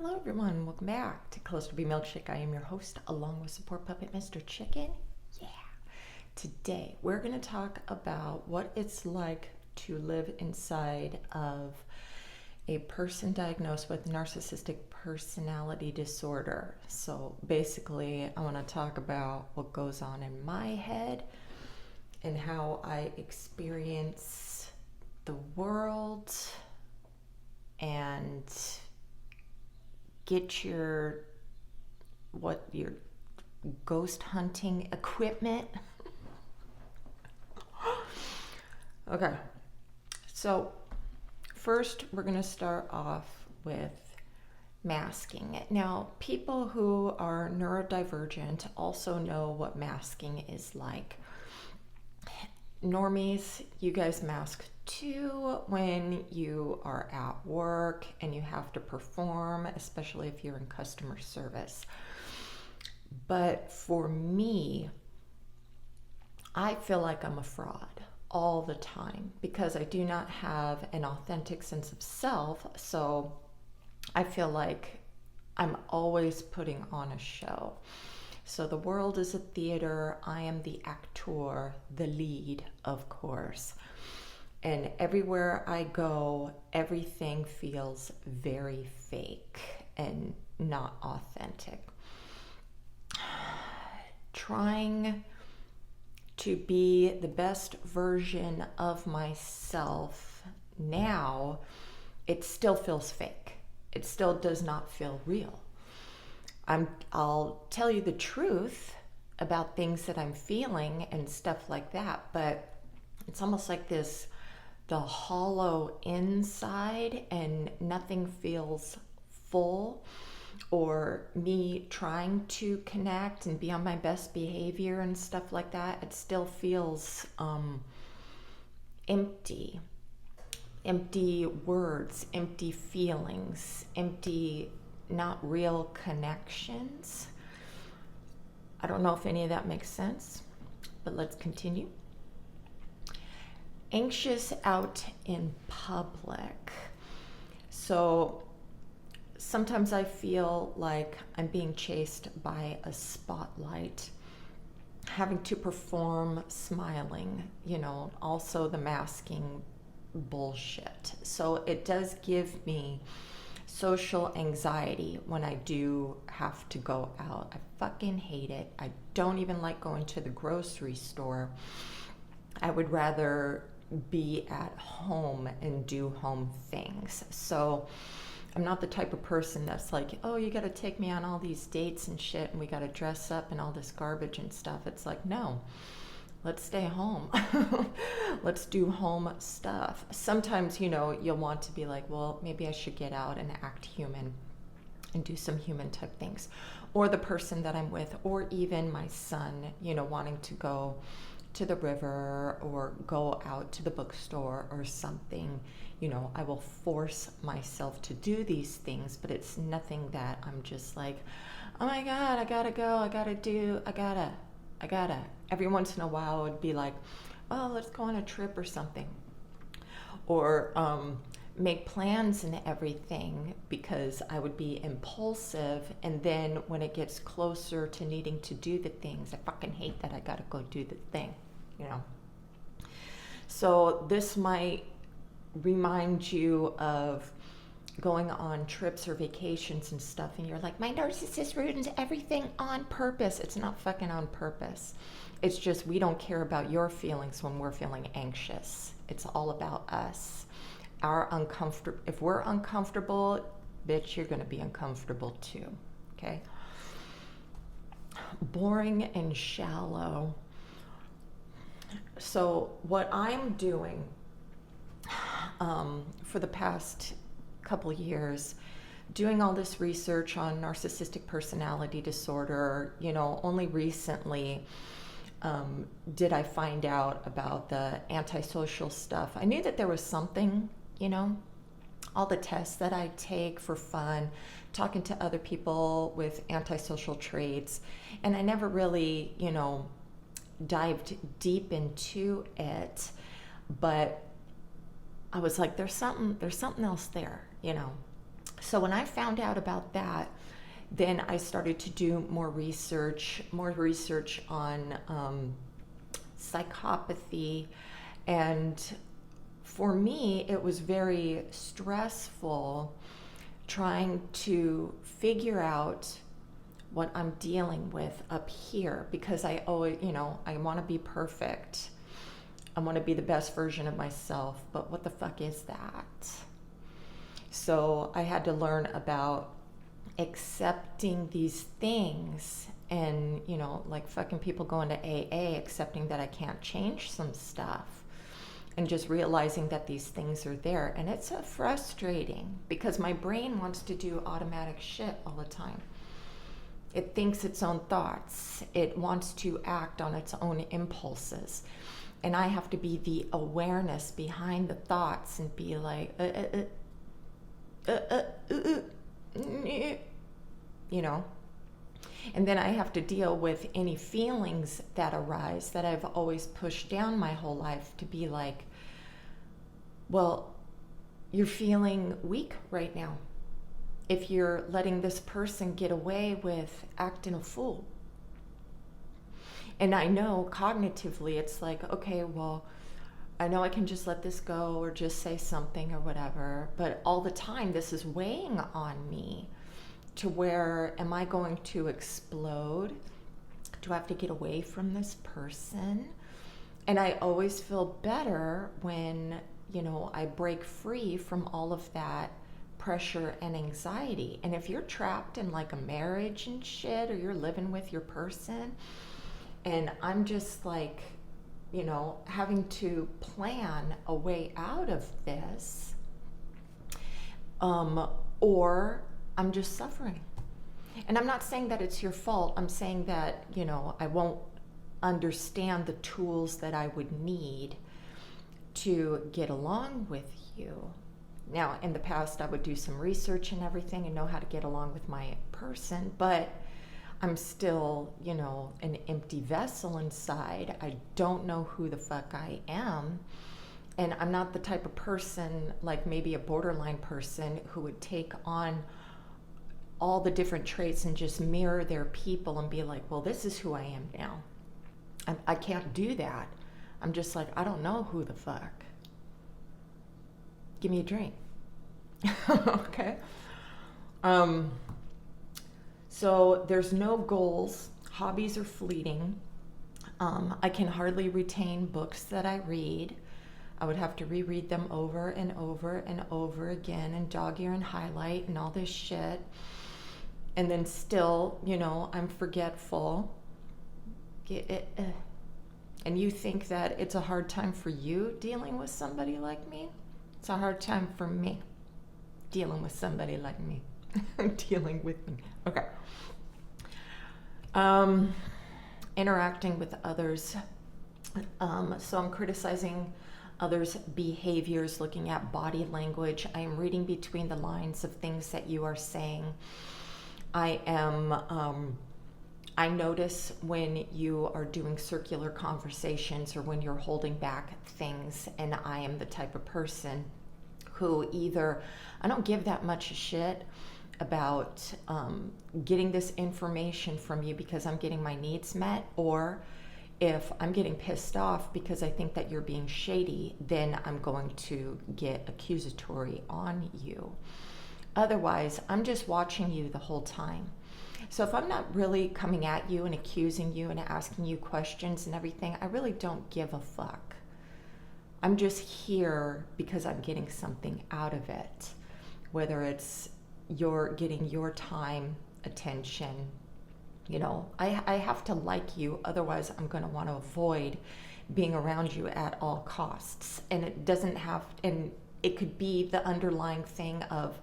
Hello everyone, welcome back to Clusterbmilkshake. I am your host along with support puppet Mr. Chicken. Yeah. Today we're going to talk about what it's like to live inside of a person diagnosed with narcissistic personality disorder. So basically I want to talk about what goes on in my head and how I experience the world and get your ghost hunting equipment. Okay, so first we're going to start off with masking. Now, people who are neurodivergent also know what masking is like. Normies, you guys mask too when you are at work and you have to perform, especially if you're in customer service. But for me, I feel like I'm a fraud all the time because I do not have an authentic sense of self. So I feel like I'm always putting on a show. So the world is a theater. I am the actor, the lead, of course. And everywhere I go, everything feels very fake and not authentic. Trying to be the best version of myself now, it still feels fake. It still does not feel real. I'll tell you the truth about things that I'm feeling and stuff like that, but it's almost like the hollow inside and nothing feels full, or me trying to connect and be on my best behavior and stuff like that. It still feels empty words, empty feelings, empty, not real connections. I don't know if any of that makes sense, but let's continue. Anxious out in public. So sometimes I feel like I'm being chased by a spotlight, having to perform smiling, also the masking bullshit. So it does give me social anxiety when I do have to go out. I fucking hate it. I don't even like going to the grocery store. I would rather be at home and do home things. So I'm not the type of person that's like, oh, you got to take me on all these dates and shit and we got to dress up and all this garbage and stuff. It's like, no, let's stay home. Let's do home stuff. Sometimes, you'll want to be like, well, maybe I should get out and act human and do some human type things. Or the person that I'm with, or even my son, wanting to go to the river or go out to the bookstore or something. I will force myself to do these things, but it's nothing that I'm just like, oh my God, I gotta go, I gotta. Every once in a while, I would be like, oh, let's go on a trip or something. Or make plans and everything, because I would be impulsive. And then when it gets closer to needing to do the things, I fucking hate that I gotta go do the thing, So this might remind you of going on trips or vacations and stuff, and you're like, my narcissist ruins everything on purpose. It's not fucking on purpose. It's just we don't care about your feelings when we're feeling anxious. It's all about us. If we're uncomfortable, bitch, you're gonna be uncomfortable too. Okay? Boring and shallow. So what I'm doing for the past couple years, doing all this research on narcissistic personality disorder, only recently did I find out about the antisocial stuff. I knew that there was something, all the tests that I take for fun, talking to other people with antisocial traits, and I never really, dived deep into it, but I was like, there's something else there, So when I found out about that, then I started to do more research on psychopathy. And for me, it was very stressful trying to figure out what I'm dealing with up here, because I always, I want to be perfect. I want to be the best version of myself, but what the fuck is that? So I had to learn about accepting these things, and, like fucking people going to AA, accepting that I can't change some stuff, and just realizing that these things are there. And it's frustrating because my brain wants to do automatic shit all the time. It thinks its own thoughts. It wants to act on its own impulses. And I have to be the awareness behind the thoughts and be like, And then I have to deal with any feelings that arise that I've always pushed down my whole life, to be like, well, you're feeling weak right now if you're letting this person get away with acting a fool. And I know cognitively it's like, okay, well, I know I can just let this go or just say something or whatever, but all the time this is weighing on me, to where, am I going to explode? Do I have to get away from this person? And I always feel better when, I break free from all of that pressure and anxiety. And if you're trapped in like a marriage and shit, or you're living with your person, and I'm just like, having to plan a way out of this, or I'm just suffering. And I'm not saying that it's your fault. I'm saying that, I won't understand the tools that I would need to get along with you. Now, in the past, I would do some research and everything and know how to get along with my person, but I'm still, an empty vessel inside. I don't know who the fuck I am. And I'm not the type of person, like maybe a borderline person, who would take on all the different traits and just mirror their people and be like, well, this is who I am now. I can't do that. I'm just like, I don't know who the fuck. Give me a drink. Okay. So there's no goals. Hobbies are fleeting. I can hardly retain books that I read. I would have to reread them over and over and over again, and dog ear and highlight and all this shit. And then still, I'm forgetful. And you think that it's a hard time for you dealing with somebody like me? It's a hard time for me dealing with somebody like me. Dealing with me. Okay. Interacting with others. So I'm criticizing others' behaviors, looking at body language. I am reading between the lines of things that you are saying. I notice when you are doing circular conversations, or when you're holding back things, and I am the type of person who either, I don't give that much shit about getting this information from you because I'm getting my needs met, or if I'm getting pissed off because I think that you're being shady, then I'm going to get accusatory on you. Otherwise, I'm just watching you the whole time. So if I'm not really coming at you and accusing you and asking you questions and everything, I really don't give a fuck. I'm just here because I'm getting something out of it, whether it's you're getting your time, attention. I have to like you, otherwise I'm going to want to avoid being around you at all costs. And it doesn't have, and it could be the underlying thing of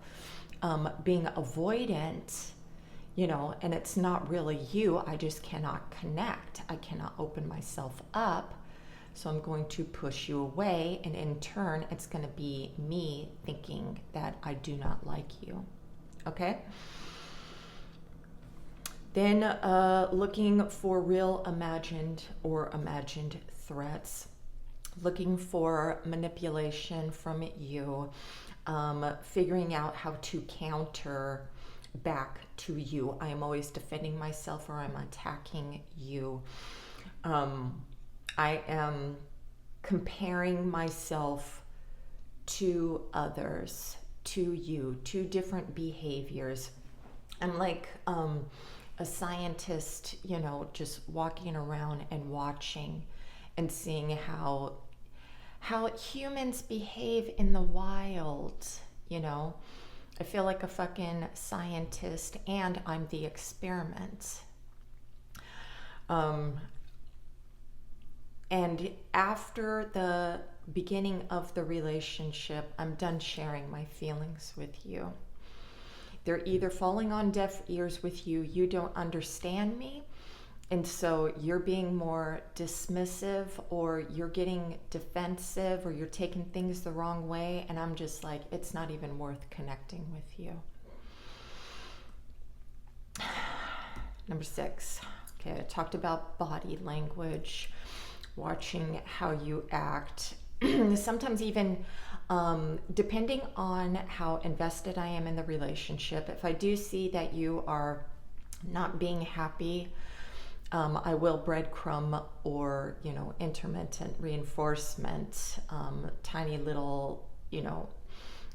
being avoidant, and it's not really you. I just cannot connect. I cannot open myself up. So I'm going to push you away, and in turn, it's going to be me thinking that I do not like you. Okay? Then looking for real imagined threats, looking for manipulation from you. figuring out how to counter back to you. I am always defending myself, or I'm attacking you. I am comparing myself to others, to you, to different behaviors. I'm like a scientist, you know, just walking around and watching and seeing how humans behave in the wild, you know. I feel like a fucking scientist, and I'm the experiment. And after the beginning of the relationship, I'm done sharing my feelings with you. They're either falling on deaf ears with you, you don't understand me, and so you're being more dismissive, or you're getting defensive, or you're taking things the wrong way, and I'm just like, it's not even worth connecting with you. Number 6. Okay, I talked about body language, watching how you act. Sometimes even depending on how invested I am in the relationship, if I do see that you are not being happy, I will breadcrumb or, you know, intermittent reinforcement, tiny little, you know,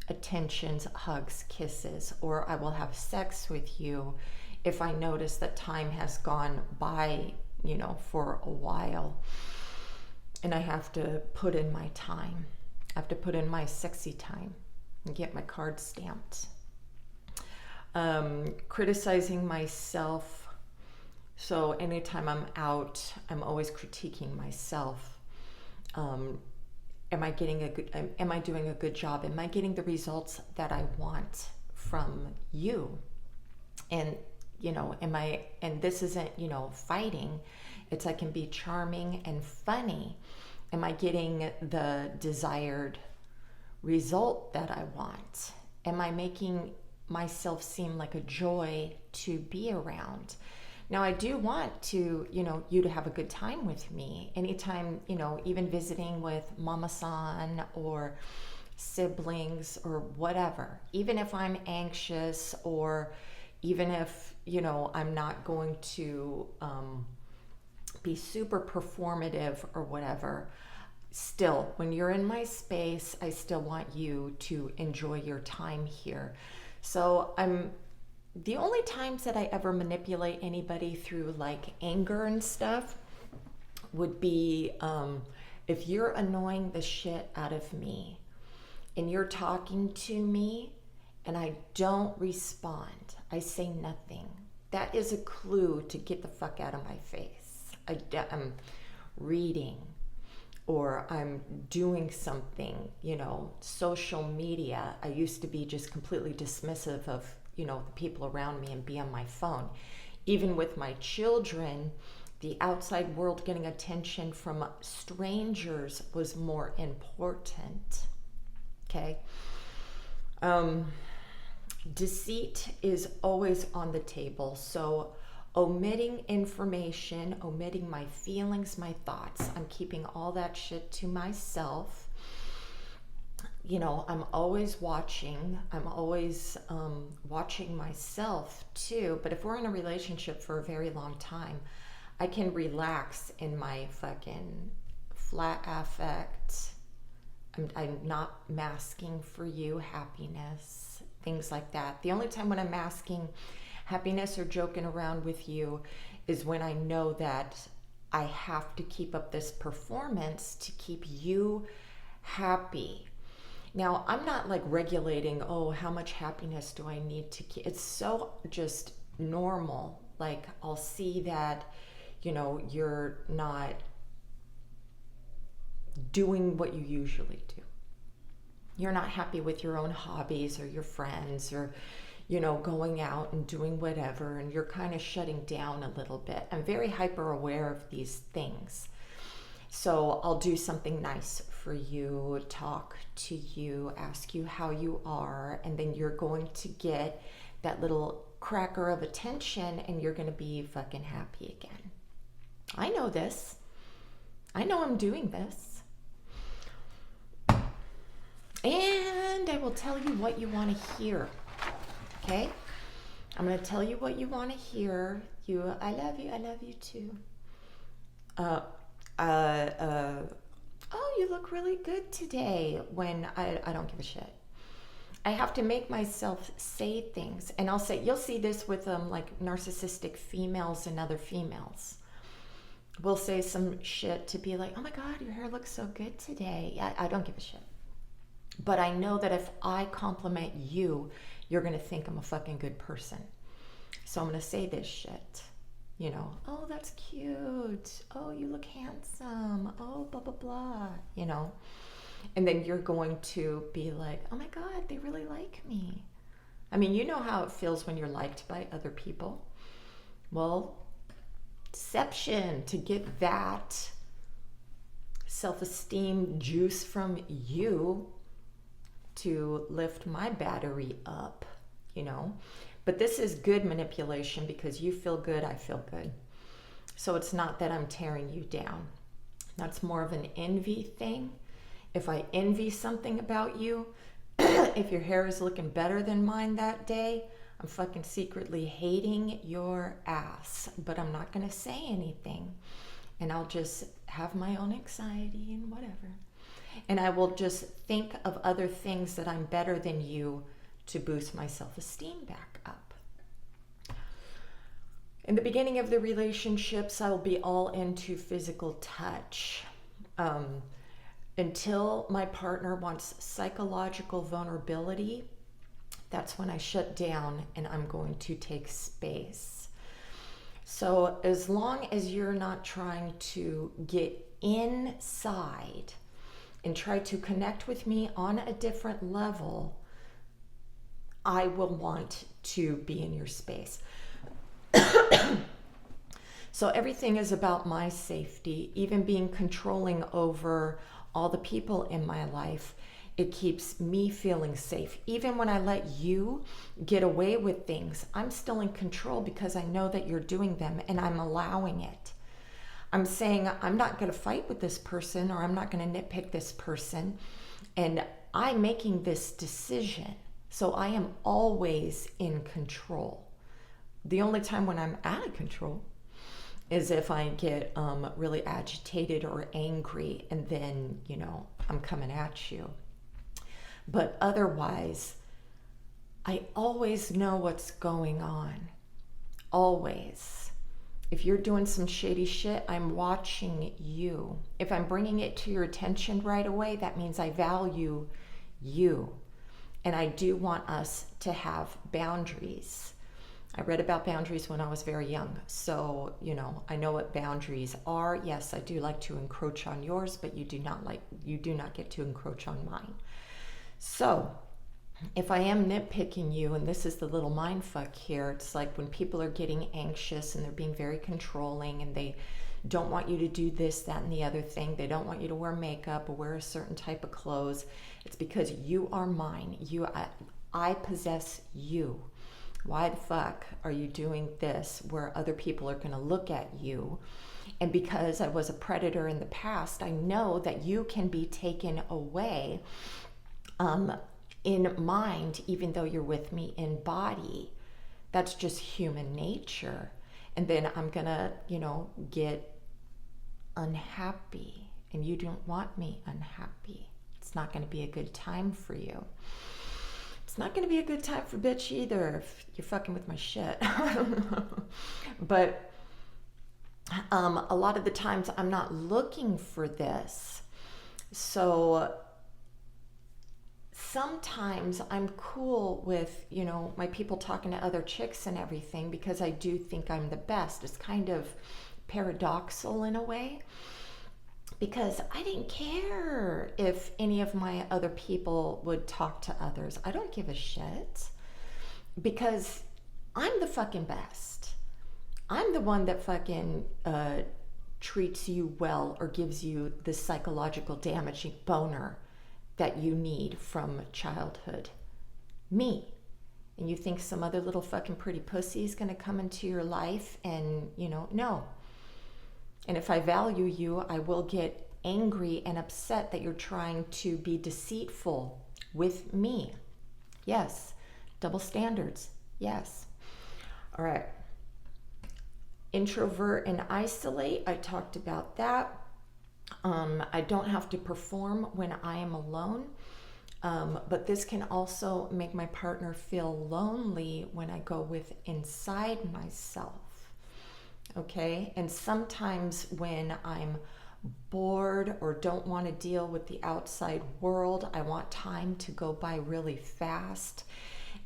attentions, hugs, kisses, or I will have sex with you if I notice that time has gone by, you know, for a while. And I have to put in my time. I have to put in my sexy time and get my card stamped. Criticizing myself. So anytime I'm out, I'm always critiquing myself. Am I doing a good job? Am I getting the results that I want from you? And, you know, and this isn't, you know, fighting. It's I can be charming and funny. Am I getting the desired result that I want? Am I making myself seem like a joy to be around? Now, I do want to, you know, you to have a good time with me. Anytime, you know, even visiting with mama-san or siblings or whatever. Even if I'm anxious, or even if, you know, I'm not going to be super performative or whatever, still, when you're in my space, I still want you to enjoy your time here. So the only times that I ever manipulate anybody through like anger and stuff would be if you're annoying the shit out of me and you're talking to me and I don't respond, I say nothing. That is a clue to get the fuck out of my face. I'm reading, or I'm doing something, you know, social media. I used to be just completely dismissive of, you know, the people around me and be on my phone. Even with my children, the outside world getting attention from strangers was more important. Okay. Deceit is always on the table. So omitting information, omitting my feelings, my thoughts, I'm keeping all that shit to myself. You know, I'm always watching. I'm always watching myself too. But if we're in a relationship for a very long time, I can relax in my fucking flat affect. I'm not masking for you happiness, things like that. The only time when I'm masking happiness or joking around with you is when I know that I have to keep up this performance to keep you happy. Now, I'm not like regulating, oh, how much happiness do I need to keep? It's so just normal. Like, I'll see that, you know, you're not doing what you usually do. You're not happy with your own hobbies or your friends, or, you know, going out and doing whatever, and you're kind of shutting down a little bit. I'm very hyper aware of these things. So I'll do something nice for you, talk to you, ask you how you are, and then you're going to get that little cracker of attention and you're going to be fucking happy again. I know this. I know I'm doing this. And I will tell you what you want to hear. Okay? I'm going to tell you what you want to hear. I love you too. Uh, uh, uh, oh, you look really good today. When I don't give a shit. I have to make myself say things. And you'll see this with like narcissistic females and other females. We'll say some shit to be like, oh my God, your hair looks so good today. I don't give a shit. But I know that if I compliment you, you're going to think I'm a fucking good person. So I'm going to say this shit. You know, oh, that's cute. Oh, you look handsome. Oh, blah, blah, blah. You know, and then you're going to be like, oh my God, they really like me. I mean, you know how it feels when you're liked by other people. Well, deception to get that self-esteem juice from you to lift my battery up, you know. But this is good manipulation because you feel good, I feel good. So it's not that I'm tearing you down. That's more of an envy thing. If I envy something about you, if your hair is looking better than mine that day, I'm fucking secretly hating your ass. But I'm not going to say anything. And I'll just have my own anxiety and whatever. And I will just think of other things that I'm better than you to boost my self-esteem back up. In the beginning of the relationships, I will be all into physical touch. Until my partner wants psychological vulnerability, that's when I shut down and I'm going to take space. So as long as you're not trying to get inside and try to connect with me on a different level, I will want to be in your space. So everything is about my safety, even being controlling over all the people in my life. It keeps me feeling safe. Even when I let you get away with things, I'm still in control because I know that you're doing them and I'm allowing it. I'm saying I'm not going to fight with this person, or I'm not going to nitpick this person, and I'm making this decision. So I am always in control. The only time when I'm out of control is if I get really agitated or angry, and then, you know, I'm coming at you. But otherwise, I always know what's going on. Always. If you're doing some shady shit, I'm watching you. If I'm bringing it to your attention right away, that means I value you. And I do want us to have boundaries. I read about boundaries when I was very young. So, you know, I know what boundaries are. Yes, I do like to encroach on yours, but you do not get to encroach on mine. So, if I am nitpicking you, and this is the little mind fuck here, it's like when people are getting anxious and they're being very controlling and they don't want you to do this, that, and the other thing. They don't want you to wear makeup or wear a certain type of clothes. It's because you are mine. I possess you. Why the fuck are you doing this where other people are going to look at you? And because I was a predator in the past, I know that you can be taken away in mind, even though you're with me in body. That's just human nature. And then I'm going to, get unhappy. And you don't want me unhappy. It's not going to be a good time for you. It's not going to be a good time for bitch either if you're fucking with my shit. But a lot of the times I'm not looking for this. So sometimes I'm cool with, my people talking to other chicks and everything because I do think I'm the best. It's kind of paradoxical in a way. Because I didn't care if any of my other people would talk to others. I don't give a shit. Because I'm the fucking best. I'm the one that fucking treats you well or gives you the psychological damaging boner that you need from childhood. Me. And you think some other little fucking pretty pussy is going to come into your life and, no. And if I value you, I will get angry and upset that you're trying to be deceitful with me. Yes. Double standards. Yes. All right. Introvert and isolate. I talked about that. I don't have to perform when I am alone. But this can also make my partner feel lonely when I go inside myself. Okay? And sometimes when I'm bored or don't want to deal with the outside world, I want time to go by really fast,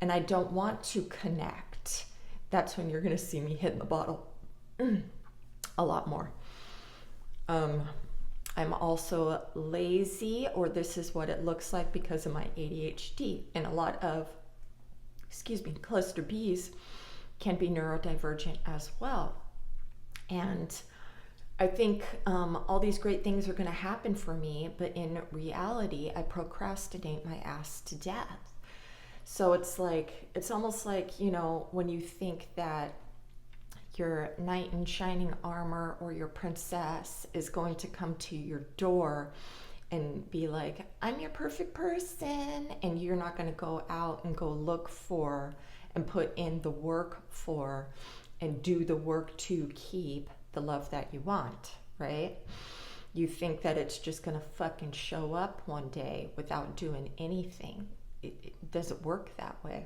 and I don't want to connect. That's when you're going to see me hitting the bottle a lot more. I'm also lazy, or this is what it looks like because of my ADHD. And a lot of, cluster Bs can be neurodivergent as well. And I think all these great things are going to happen for me, but in reality, I procrastinate my ass to death. So it's almost like, you know, when you think that your knight in shining armor or your princess is going to come to your door and be like, I'm your perfect person, and you're not going to go out and go look for and put in the work for and do the work to keep the love that you want, right? You think that it's just going to fucking show up one day without doing anything. It doesn't work that way.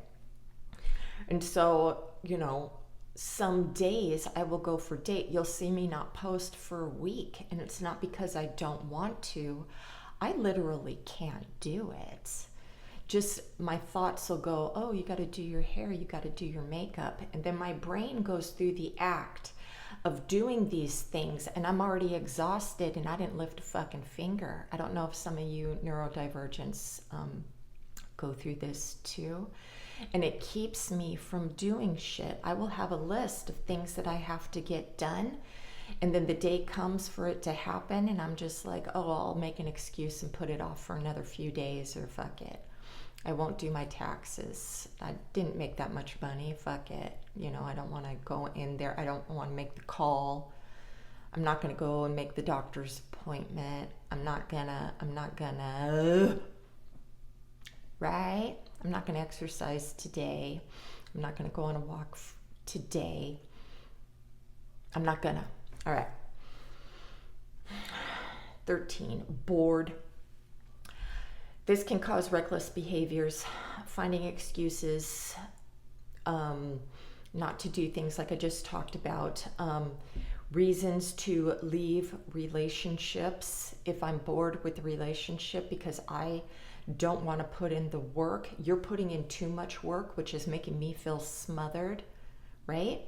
And so, you know, some days I will go for date. You'll see me not post for a week, and it's not because I don't want to. I literally can't do it. Just my thoughts will go, oh, you got to do your hair, you got to do your makeup. And then my brain goes through the act of doing these things, and I'm already exhausted, and I didn't lift a fucking finger. I don't know if some of you neurodivergents go through this too. And it keeps me from doing shit. I will have a list of things that I have to get done, and then the day comes for it to happen, and I'm just like, oh, I'll make an excuse and put it off for another few days, or fuck it. I won't do my taxes. I didn't make that much money. Fuck it. You know, I don't want to go in there. I don't want to make the call. I'm not going to go and make the doctor's appointment. I'm not gonna, right? I'm not going to exercise today. I'm not going to go on a walk today. I'm not going to. All right. 13, bored. This can cause reckless behaviors, finding excuses, not to do things like I just talked about, reasons to leave relationships if I'm bored with the relationship because I don't want to put in the work. You're putting in too much work, which is making me feel smothered, right?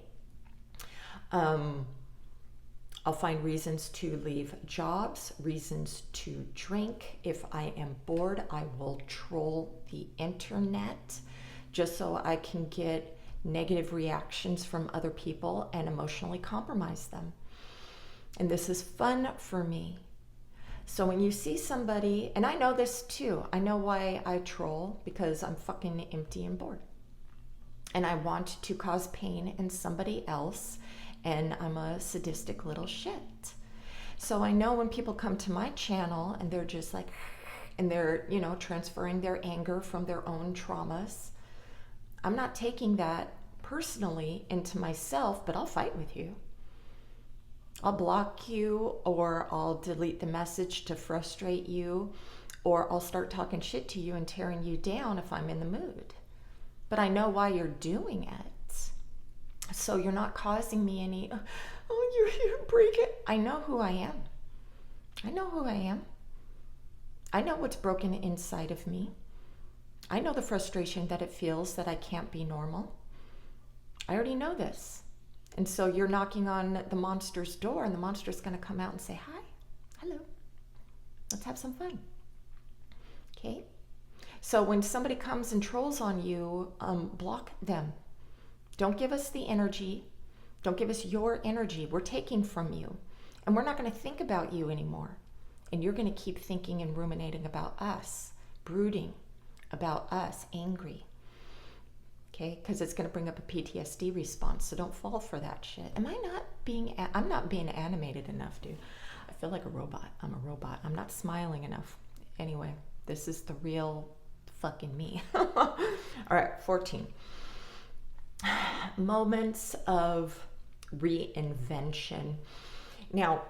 I'll find reasons to leave jobs, reasons to drink. If I am bored, I will troll the internet just so I can get negative reactions from other people and emotionally compromise them. And this is fun for me. So when you see somebody, and I know this too, I know why I troll, because I'm fucking empty and bored. And I want to cause pain in somebody else, and I'm a sadistic little shit. So I know when people come to my channel and they're just like, and they're, you know, transferring their anger from their own traumas, I'm not taking that personally into myself, but I'll fight with you. I'll block you, or I'll delete the message to frustrate you, or I'll start talking shit to you and tearing you down if I'm in the mood. But I know why you're doing it. So you're not causing me any, oh, you break it. I know who I am. I know who I am. I know what's broken inside of me. I know the frustration that it feels that I can't be normal. I already know this. And so you're knocking on the monster's door, and the monster's going to come out and say, hi, hello, let's have some fun. Okay? So when somebody comes and trolls on you, block them. Don't give us the energy. Don't give us your energy. We're taking from you. And we're not going to think about you anymore. And you're going to keep thinking and ruminating about us, brooding about us, angry. Okay? Because it's going to bring up a PTSD response. So don't fall for that shit. I'm not being animated enough, dude. I feel like a robot. I'm a robot. I'm not smiling enough. Anyway, this is the real fucking me. All right, 14. Moments of reinvention. Now,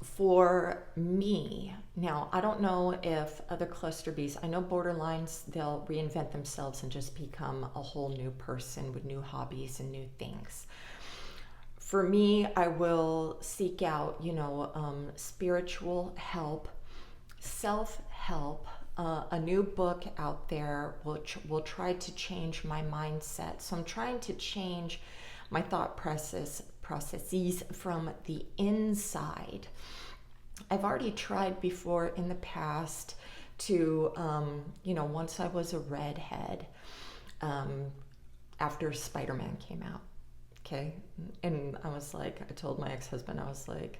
for me, now I don't know if other cluster Bs, I know borderlines, they'll reinvent themselves and just become a whole new person with new hobbies and new things. For me, I will seek out, spiritual help, self-help, a new book out there will try to change my mindset. So I'm trying to change my thought processes from the inside. I've already tried before in the past to, once I was a redhead, after Spider-Man came out, okay? And I was like, I told my ex-husband, I was like,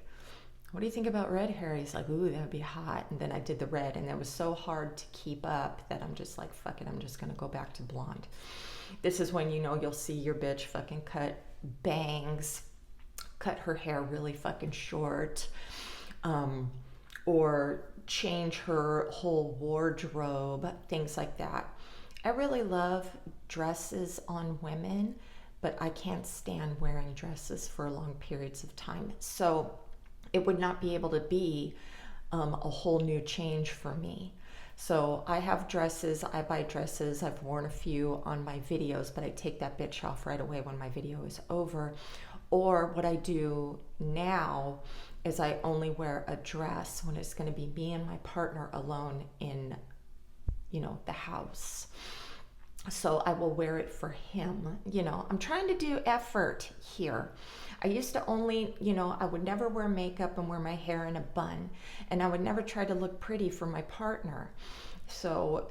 what do you think about red hair? He's like, ooh, that would be hot. And then I did the red, and it was so hard to keep up that I'm just like, fuck it, I'm just gonna go back to blonde. This is when, you'll see your bitch fucking cut bangs, cut her hair really fucking short, or change her whole wardrobe, things like that. I really love dresses on women, but I can't stand wearing dresses for long periods of time. So it would not be able to be a whole new change for me. So I have dresses, I buy dresses, I've worn a few on my videos, but I take that bitch off right away when my video is over. Or what I do now is I only wear a dress when it's gonna be me and my partner alone in, the house. So I will wear it for him. I'm trying to do effort here. I used to only, I would never wear makeup and wear my hair in a bun, and I would never try to look pretty for my partner. So,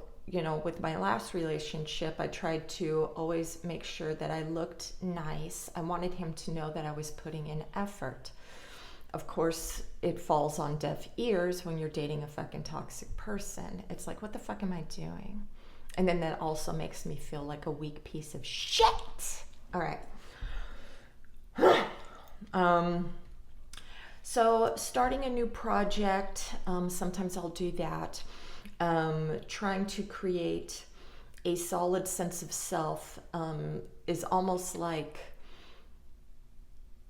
with my last relationship, I tried to always make sure that I looked nice. I wanted him to know that I was putting in effort. Of course, it falls on deaf ears when you're dating a fucking toxic person. It's like, what the fuck am I doing? And then that also makes me feel like a weak piece of shit. All right. So starting a new project, sometimes I'll do that. Trying to create a solid sense of self is almost like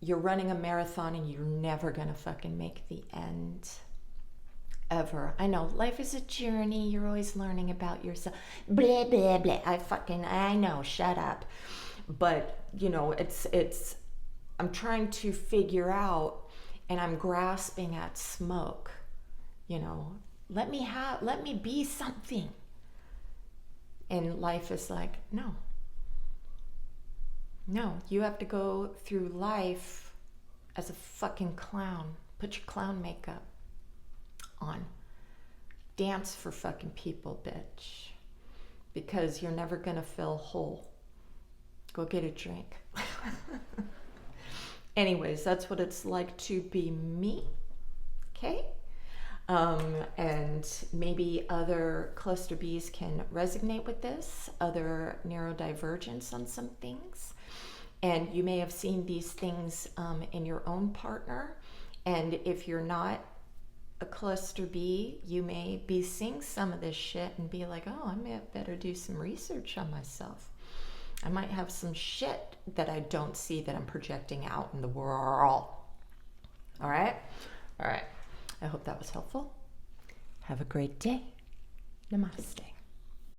you're running a marathon and you're never gonna fucking make the end. Ever. I know life is a journey. You're always learning about yourself. Blah, blah, blah. I know, shut up. But, it's, I'm trying to figure out, and I'm grasping at smoke, let me be something. And life is like, no, you have to go through life as a fucking clown. Put your clown makeup on. Dance for fucking people, bitch. Because you're never gonna feel whole. Go get a drink. Anyways, that's what it's like to be me. Okay? And maybe other cluster Bs can resonate with this, other neurodivergence on some things. And you may have seen these things in your own partner. And if you're not a cluster B, you may be seeing some of this shit and be like, oh, I may have better do some research on myself. I might have some shit that I don't see that I'm projecting out in the world. All right? All right. I hope that was helpful. Have a great day. Namaste.